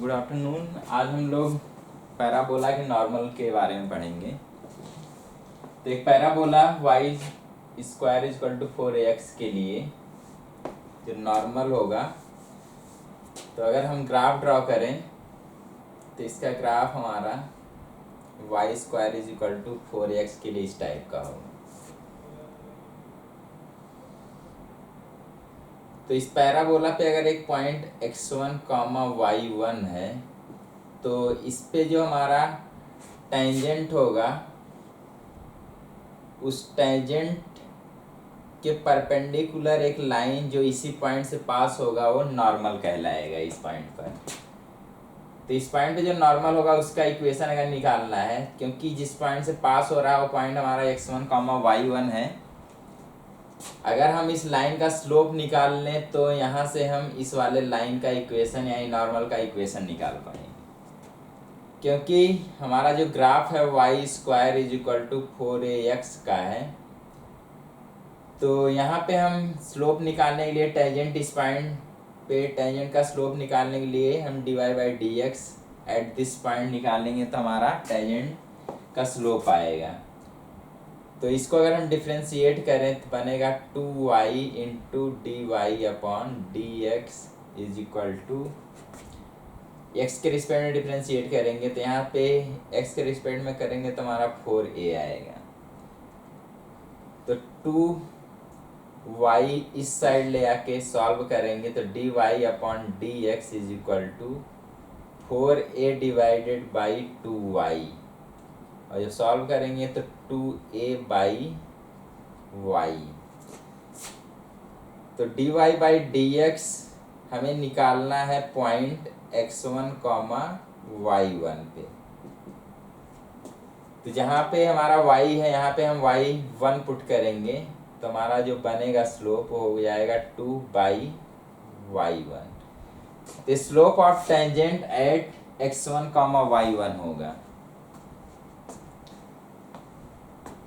Good afternoon. आज हम लोग पैराबोला के नॉर्मल के बारे में पढ़ेंगे। तो एक parabola y square equal to 4ax के लिए जो नॉर्मल होगा, तो अगर हम ग्राफ ड्रॉ करें तो इसका ग्राफ हमारा y square equal to 4ax के लिए इस टाइप का होगा। तो इस पैराबोला पे अगर एक पॉइंट x1, y1 है, तो इस पे जो हमारा टेंजेंट होगा उस टेंजेंट के परपेंडिकुलर एक लाइन जो इसी पॉइंट से पास होगा वो नॉर्मल कहलाएगा इस पॉइंट पर। तो इस पॉइंट पे जो नॉर्मल होगा उसका इक्वेशन अगर निकालना है, क्योंकि जिस पॉइंट से पास हो रहा है वो पॉइंट हमारा x1, y1 है। अगर हम इस लाइन का स्लोप निकाल लें तो यहाँ से हम इस वाले लाइन का इक्वेशन यानी नॉर्मल का इक्वेशन निकाल पाएंगे, क्योंकि हमारा जो ग्राफ है y square equal to 4ax का है। तो यहाँ पे हम स्लोप निकालने के लिए टेंजेंट इस पॉइंट पे टेंजेंट का स्लोप निकालने के लिए हम dy by D X at this point निकालेंगे तो हमारा टेंजेंट का स्लोप आएगा। तो इसको अगर हम डिफ्रेंशिएट करें तो बनेगा 2y into D Y upon D X is equal to x के रिस्पेक्ट में डिफ्रेंशिएट करेंगे तो यहाँ पे x के रिस्पेक्ट में करेंगे तो हमारा 4a आएगा। तो 2y इस साइड ले आके सॉल्व करेंगे तो dy upon D X is equal to 4a divided by 2y, और जब सॉल्व करेंगे तो 2a बाई y। तो dy बाई डी एक्स हमें निकालना है पॉइंट x1, y1 पे। तो जहाँ पे हमारा y है यहाँ पे हम y1 पुट करेंगे तो हमारा जो बनेगा स्लोप हो जाएगा 2 बाई y1। तो slope of tangent at x1, y1 होगा,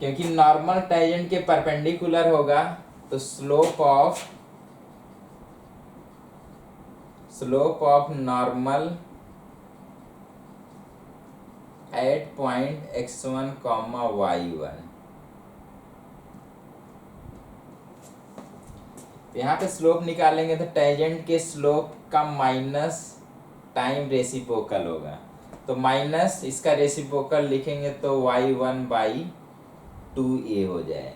क्योंकि नॉर्मल टेंजेंट के परपेंडिकुलर होगा। तो slope of normal at point x1, y1। यहाँ पे स्लोप निकालेंगे तो टेंजेंट के स्लोप का माइनस टाइम रेसिप्रोकल होगा। तो माइनस इसका रेसिप्रोकल लिखेंगे तो y1 बाई 2a हो जाएगा,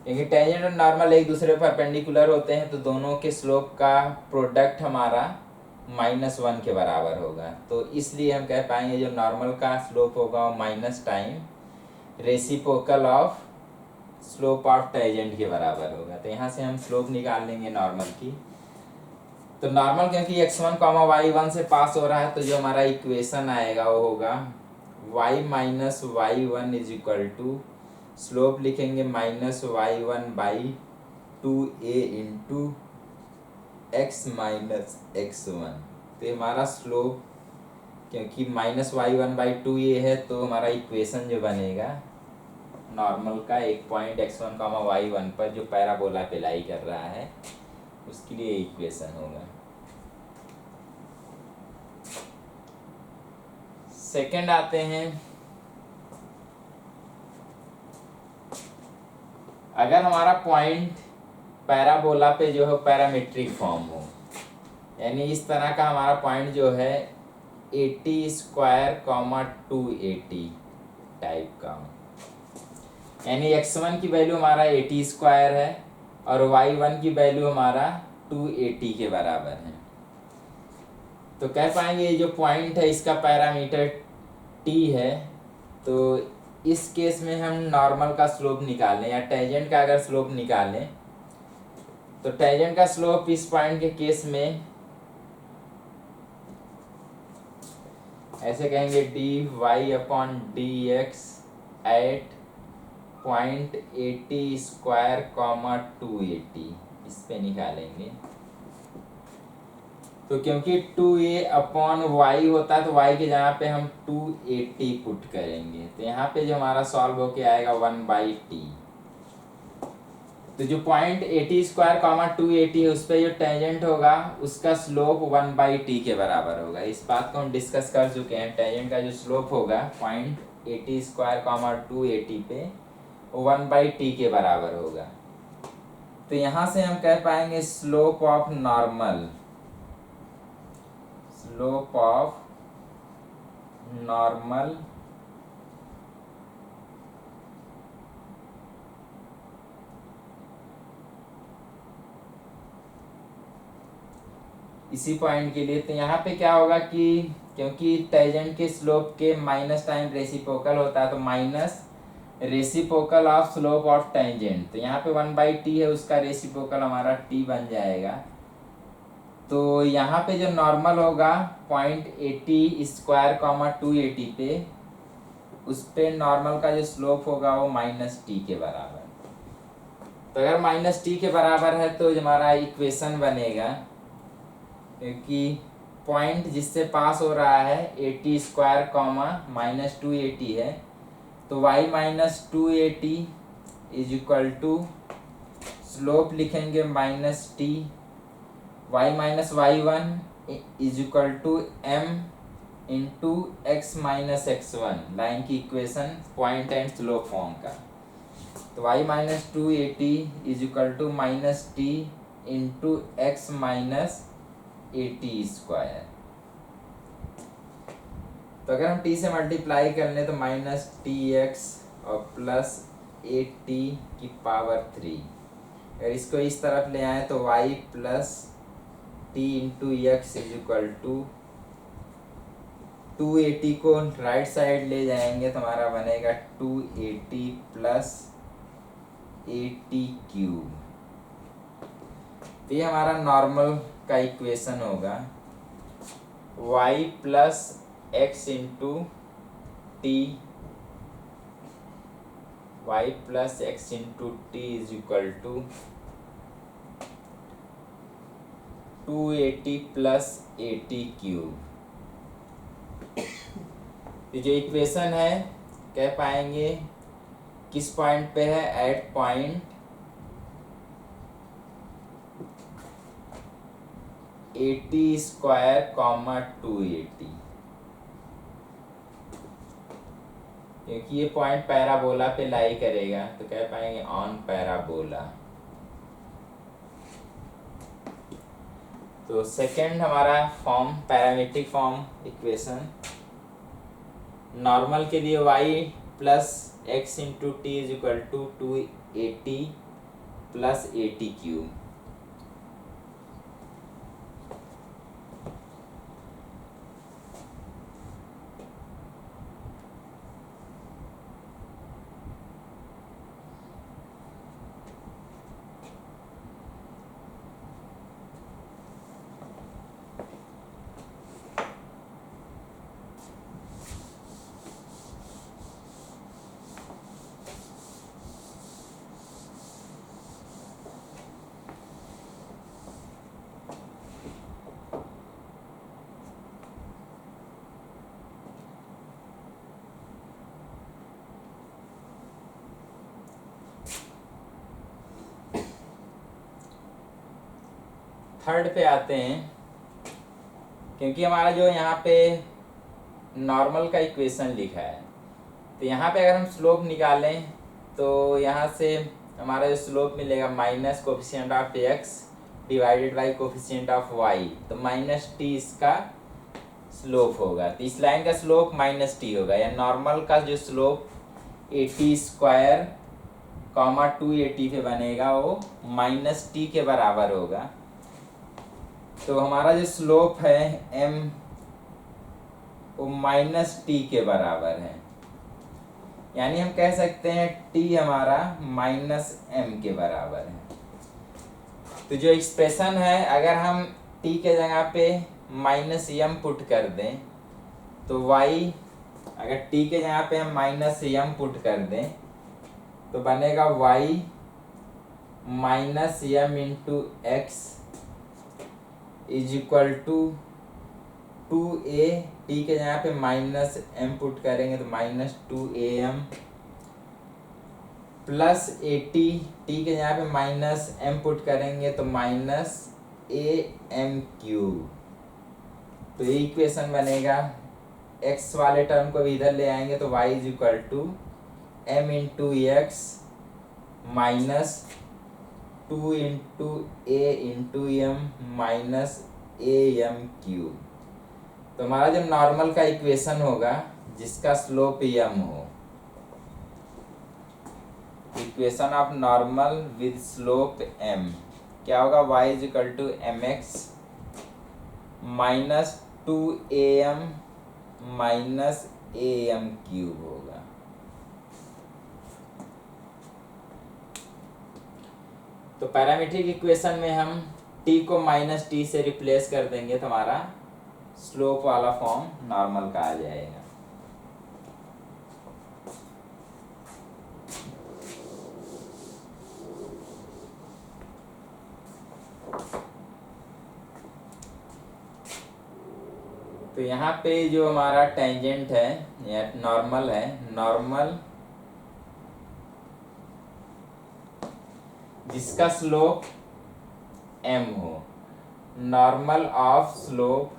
क्योंकि टेंजेंट और नॉर्मल एक दूसरे पर परपेंडिकुलर होते हैं तो दोनों के स्लोप का प्रोडक्ट हमारा -1 के बराबर होगा। तो इसलिए हम कह पाएंगे जो नॉर्मल का स्लोप होगा वो minus time reciprocal of slope of tangent के बराबर होगा। तो यहाँ से हम स्लोप निकाल लेंगे नॉर्मल की। तो नॉर्मल क्योंकि x1, y1 से पास हो रहा है तो जो हमारा इक्वेशन आएगा वो होगा y minus y1 is equal to slope लिखेंगे -y1 by 2a into x minus x1। तो हमारा स्लोप क्योंकि -y1 बाई 2a है तो हमारा इक्वेशन जो बनेगा नॉर्मल का एक पॉइंट x1, y1 पर जो पैराबोला पे लाई कर रहा है उसके लिए इक्वेशन होगा। सेकंड आते हैं, अगर हमारा पॉइंट पैराबोला पे जो है पैरामेट्रिक फॉर्म हो, यानी इस तरह का हमारा पॉइंट जो है 80 स्क्वायर, 280 टाइप का हो, यानी x1 की वैल्यू हमारा 80 स्क्वायर है और y1 की वैल्यू हमारा 280 के बराबर है। तो कह पाएंगे ये जो पॉइंट है इसका पैरामीटर t है। तो इस केस में हम नॉर्मल का स्लोप निकालें या टेंजेंट का अगर स्लोप निकालें तो टेंजेंट का स्लोप इस पॉइंट के केस में ऐसे कहेंगे dy upon D X at point 80 square, 280 इस पे निकालेंगे। तो क्योंकि 2a अपॉन y होता है तो y के जगह पे हम 280 पुट करेंगे तो यहाँ पे जो हमारा सॉल्व होके आएगा 1 बाई टी। तो तो जो पॉइंट 80 स्क्वायर कॉमा 280 है उस पर जो टेंजेंट होगा उसका स्लोप 1/t के बराबर होगा। इस बात को हम डिस्कस कर चुके हैं। टेंजेंट का जो स्लोप होगा पॉइंट 80 स्क्वायर कॉमा 280 पे वो 1/t के बराबर होगा। तो यहाँ से हम कह पाएंगे slope of normal, slope of normal इसी पॉइंट के लिए। तो यहाँ पे क्या होगा कि क्योंकि टेंजेंट के स्लोप के माइनस टाइम रेसिप्रोकल होता है तो minus reciprocal of slope of tangent. तो यहाँ पे 1/t है उसका रेसिप्रोकल हमारा t बन जाएगा। तो यहाँ पे जो नॉर्मल होगा पॉइंट 80 स्क्वायर कॉमा 280 पे उस पे नॉर्मल का जो स्लोप होगा वो -t के बराबर। तो अगर -t के बराबर है तो हमारा इक्वेशन बनेगा, क्योंकि पॉइंट जिससे पास हो रहा है 80 स्क्वायर कॉमा -280 है तो y - 280 is equal to slope लिखेंगे -t, y - y1 is equal to m into x - x1, line की equation point and slope form का। तो y - 280 is equal to -t into x - 80 square. तो अगर हम t से मल्टीप्लाई कर लें तो -tx और प्लस 8t की पावर 3। अगर इसको इस तरफ ले आए तो y plus t into X is equal to 280 को राइट साइड ले जाएंगे तो हमारा बनेगा 280 प्लस 80 क्यूब। तो ये हमारा नॉर्मल का इक्वेशन होगा y plus X into T, y plus X into T is equal to 280 plus 80 cube. जो इक्वेशन है कह पाएंगे किस पॉइंट पे है, एट पॉइंट 80 स्क्वायर कॉमा 280, क्योंकि ये पॉइंट पैराबोला पे लाई करेगा तो कह पाएंगे ऑन पैराबोला। तो सेकंड हमारा form parametric form equation normal के लिए y plus X into T is equal to 280 plus 80 cube. Third पे आते हैं, क्योंकि हमारा जो यहाँ पे नॉर्मल का इक्वेशन लिखा है तो यहाँ पे अगर हम स्लोप निकालें तो यहाँ से हमारा जो स्लोप मिलेगा minus coefficient of X divided by coefficient of Y, तो -t इसका स्लोप होगा। तो इस लाइन का स्लोप -t होगा, या नॉर्मल का जो स्लोप 80 स्क्वायर कॉमा 280 पे बनेगा वो -t के बराबर होगा। तो हमारा जो स्लोप है m वो -t के बराबर है, यानी हम कह सकते हैं t हमारा -m के बराबर है। तो जो एक्सप्रेशन है अगर हम t के जगह पे -m पुट कर दें तो y, अगर t के जगह पे हम -m पुट कर दें तो बनेगा y -m into X is equal to 2a, T के जगह पे -m पुट करेंगे तो -2am प्लस ए टी के यहाँ पे माइनस एम पुट करेंगे तो माइनस ए एम क्यूब। तो ये इक्वेशन बनेगा। एक्स वाले टर्म को भी इधर ले आएंगे तो y is equal to M into X minus 2 into A into M minus A M cube. तो हमारा जो नॉर्मल का इक्वेशन होगा जिसका स्लोप एम हो, equation of normal with slope M क्या होगा, y is equal to M X minus 2am minus A M cube होगा। तो पैरामीट्रिक इक्वेशन में हम t को माइनस टी से रिप्लेस कर देंगे तो हमारा स्लोप वाला फॉर्म नॉर्मल का आ जाएगा। तो यहाँ पे जो हमारा टेंजेंट है या नॉर्मल है, नॉर्मल जिसका स्लोप m हो, normal of slope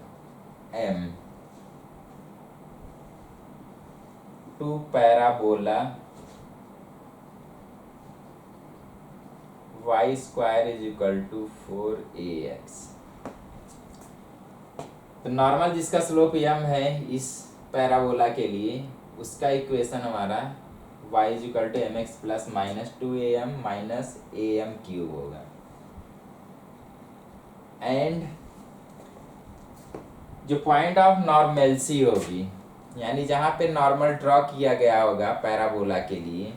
m to parabola y square is equal to 4ax। तो नॉर्मल जिसका स्लोप m है इस पैराबोला के लिए, उसका इक्वेशन हमारा y is equal to M X plus minus 2am minus A M cube होगा। एंड जो पॉइंट ऑफ नॉर्मलसी होगी, यानी जहाँ पे नॉर्मल ड्रॉ किया गया होगा पैराबोला के लिए,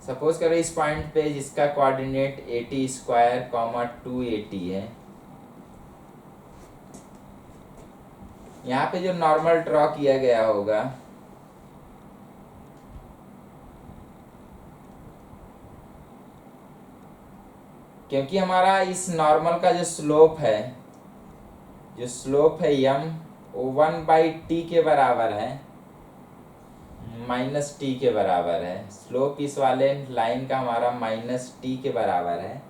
सपोज करो इस पॉइंट पे जिसका कोऑर्डिनेट 80 स्क्वायर कॉमा 280 है, यहाँ पे जो नॉर्मल ड्रॉ किया गया होगा क्योंकि हमारा इस नॉर्मल का जो स्लोप है यम वो 1/t के बराबर है, माइनस टी के बराबर है। स्लोप इस वाले लाइन का हमारा माइनस टी के बराबर है।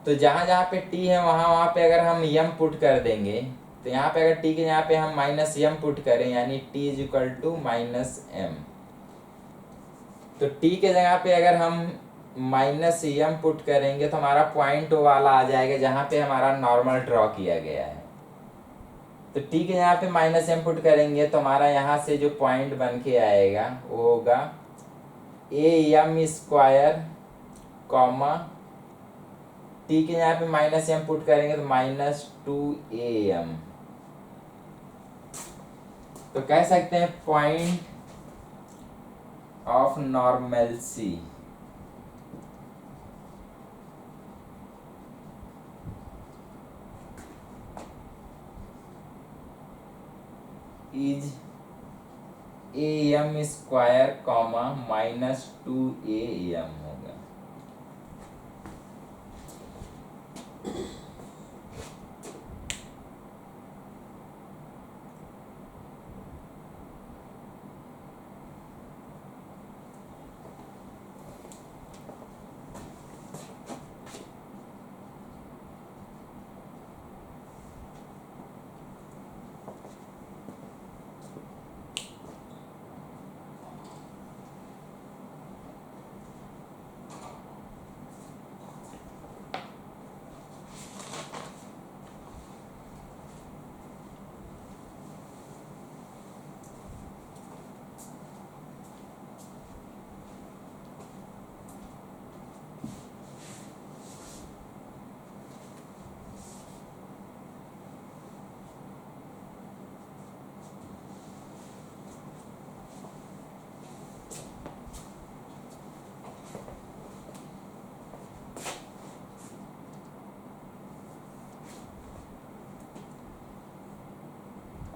तो जहाँ जहाँ पे टी है वहाँ पे अगर हम यम पुट कर देंगे तो यहाँ पे अगर टी के यहाँ पे हम माइनस एम पुट करें यानी T is equal to minus M, तो टी के जगह पे अगर हम माइनस एम पुट करेंगे तो हमारा पॉइंट वाला आ जाएगा जहाँ पे हमारा नॉर्मल ड्रॉ किया गया है। तो टी के यहाँ पे माइनस एम पुट करेंगे तो हमारा यहाँ से जो पॉइंट बन के आएगा वो होगा A M square comma T के यहाँ पे माइनस एम पुट करेंगे तो माइनस 2am। तो कह सकते हैं point of normalcy is am square comma minus 2am होगा।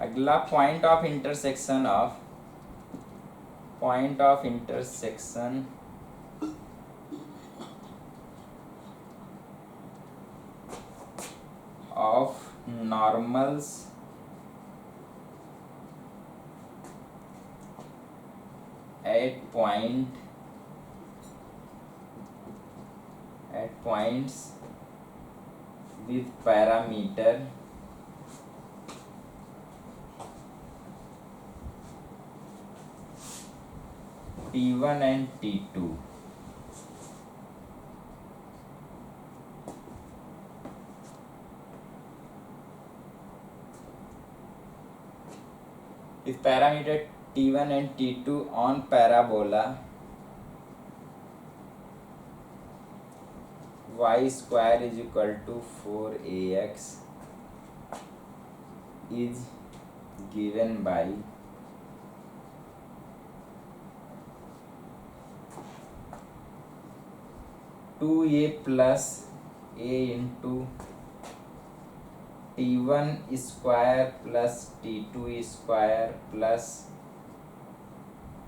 अगला point of intersection of normals at points with parameter T1 and T2. With parameter T1 and T2 on parabola y square is equal to 4ax is given by two a plus a into T1 square plus T2 square plus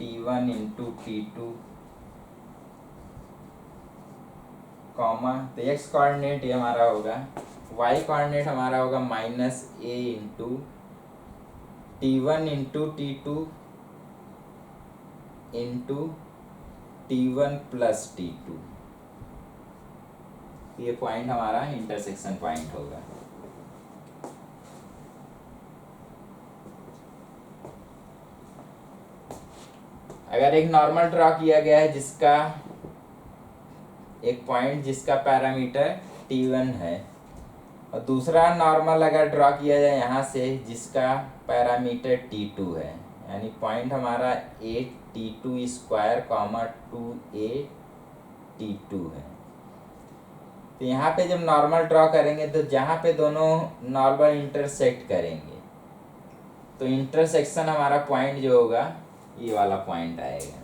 T1 into T2 comma. तो x coordinate ये हमारा होगा, y coordinate हमारा होगा minus a into T1 into T2 into T1 plus T2। ये point हमारा intersection point होगा। अगर एक नॉर्मल ड्रॉ किया गया है जिसका एक पॉइंट जिसका पैरामीटर T1 है और दूसरा नॉर्मल अगर ड्रॉ किया जाए यहाँ से जिसका पैरामीटर T2 है, यानी पॉइंट हमारा 8T2 square comma 2A T2 है। तो यहाँ पे जब नॉर्मल ड्रॉ करेंगे तो जहाँ पे दोनों नॉर्मल इंटरसेक्ट करेंगे तो इंटरसेक्शन हमारा पॉइंट जो होगा ये वाला पॉइंट आएगा।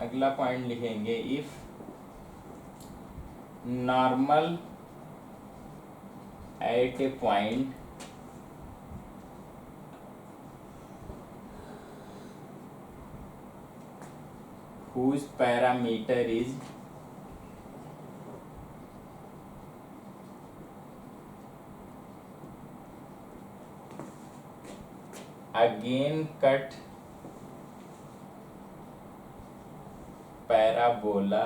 अगला पॉइंट लिखेंगे, if normal at A point whose parameter is again cut parabola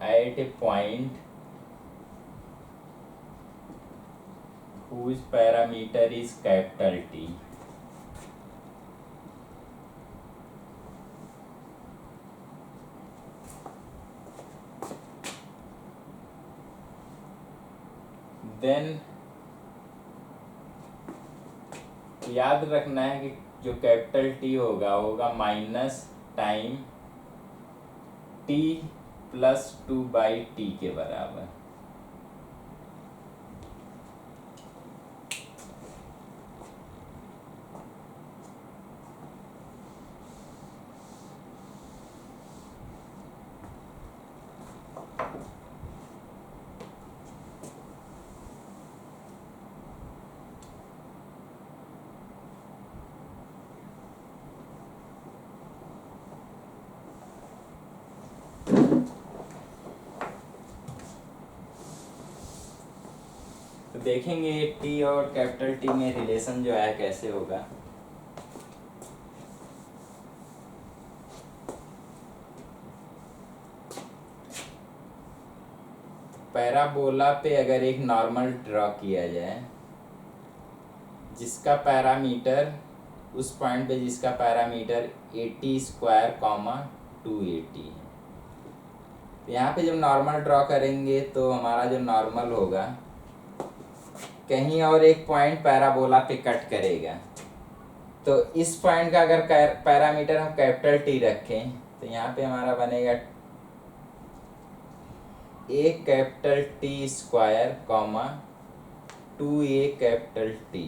at a point whose parameter is capital T. Then याद रखना है कि जो कैपिटल टी होगा minus time T plus 2/t के बराबर। तो देखेंगे टी और कैपिटल टी में रिलेशन जो है कैसे होगा। पैराबोला पे अगर एक नॉर्मल ड्रॉ किया जाए जिसका पैरामीटर उस पॉइंट पे जिसका पैरामीटर 80 स्क्वायर कॉमा 280 है। तो यहाँ पे जब नॉर्मल ड्रॉ करेंगे तो हमारा जो नॉर्मल होगा कहीं और एक पॉइंट पैराबोला पे कट करेगा। तो इस पॉइंट का अगर पैरामीटर हम कैपिटल टी रखें तो यहाँ पे हमारा बनेगा a capital T square comma 2a capital T.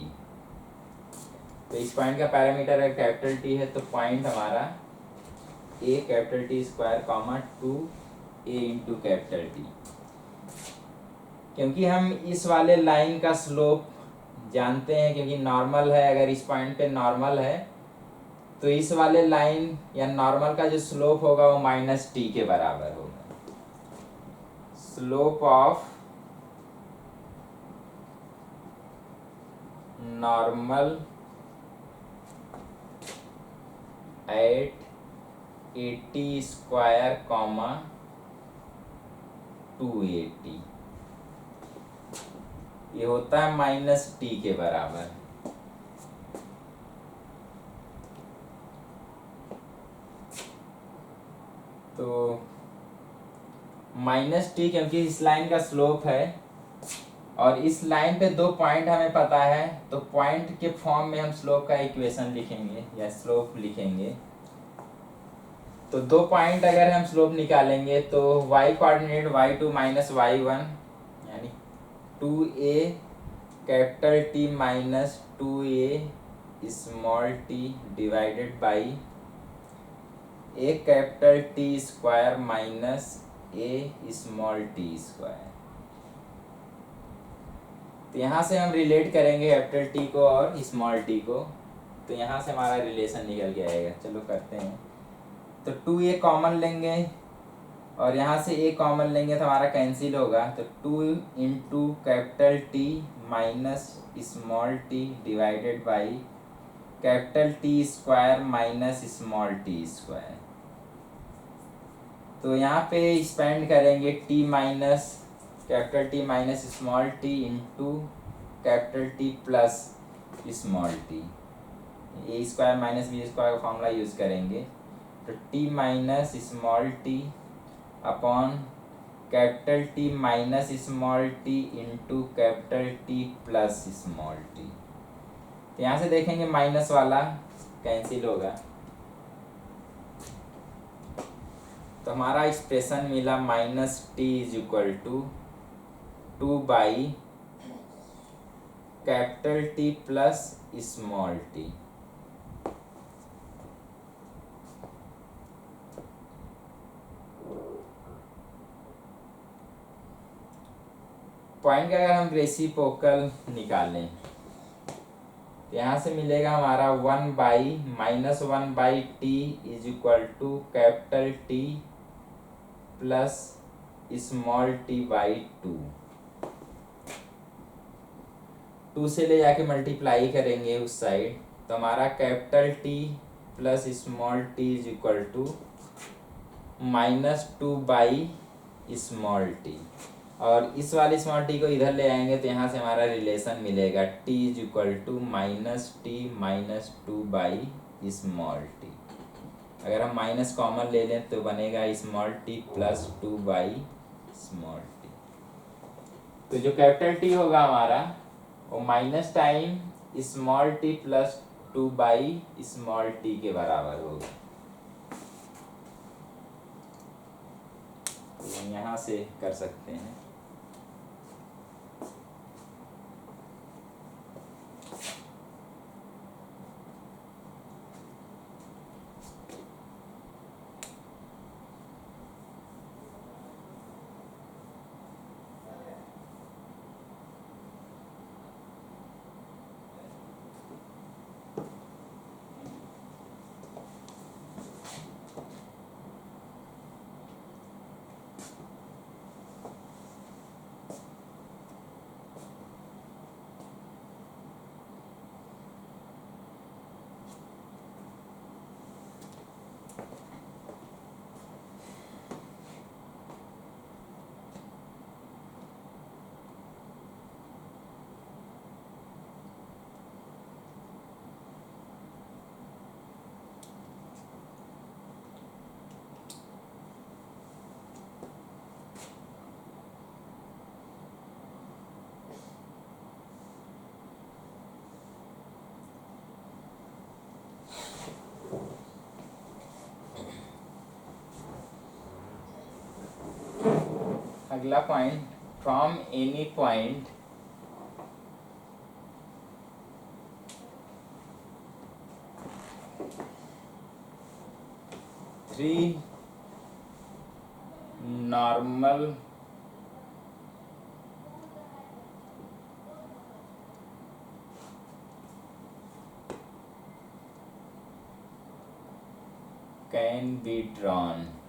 तो इस पॉइंट का पैरामीटर अगर कैपिटल टी है तो पॉइंट हमारा a capital T square comma 2a into capital T. क्योंकि हम इस वाले लाइन का स्लोप जानते हैं, क्योंकि नॉर्मल है, अगर इस पॉइंट पे नॉर्मल है तो इस वाले लाइन या नॉर्मल का जो स्लोप होगा वो माइनस टी के बराबर होगा। Slope of normal at 80 square comma 280 ये होता है माइनस टी के बराबर। तो माइनस टी क्योंकि इस लाइन का स्लोप है और इस लाइन पे दो पॉइंट हमें पता है, तो पॉइंट के फॉर्म में हम स्लोप का इक्वेशन लिखेंगे या स्लोप लिखेंगे। तो दो पॉइंट अगर हम स्लोप निकालेंगे तो y coordinate y2 minus y1 यानी 2a capital T minus 2a small T divided by A capital T square minus A small T square. तो यहाँ से हम रिलेट करेंगे कैपिटल टी को और स्मॉल टी को, तो यहाँ से हमारा रिलेशन निकल के आएगा। चलो करते हैं। तो 2a कॉमन लेंगे और यहाँ से a कॉमन लेंगे तो हमारा कैंसिल होगा। तो 2 into capital T minus small T divided by capital T square minus small T square. तो यहाँ पे स्पेंड करेंगे T minus capital T minus small T into capital T plus small T. A square minus b square का formula use करेंगे। तो T minus small T upon capital T minus small T into capital T plus small T. तो यहाँ से देखेंगे minus वाला cancel होगा, तो हमारा एक्सप्रेशन मिला minus T is equal to 2 by capital T plus small T. Point का अगर हम रेसिप्रोकल निकालें तो यहाँ से मिलेगा हमारा 1 by minus 1 by T is equal to capital T plus small T by 2 से ले जाके मल्टीप्लाई करेंगे उस साइड, तो हमारा capital T plus small T is equal to minus 2 by small T. और इस वाले स्मॉल टी को इधर ले आएंगे तो यहाँ से हमारा रिलेशन मिलेगा T is equal to minus T minus 2 by small T. अगर हम माइनस कॉमन ले लें तो बनेगा small T plus 2 by small T. तो जो कैपिटल टी होगा हमारा वो minus time small T plus 2 by small T के बराबर होगा। तो यहाँ से कर सकते हैं। अगला point, from any point three normal can be drawn.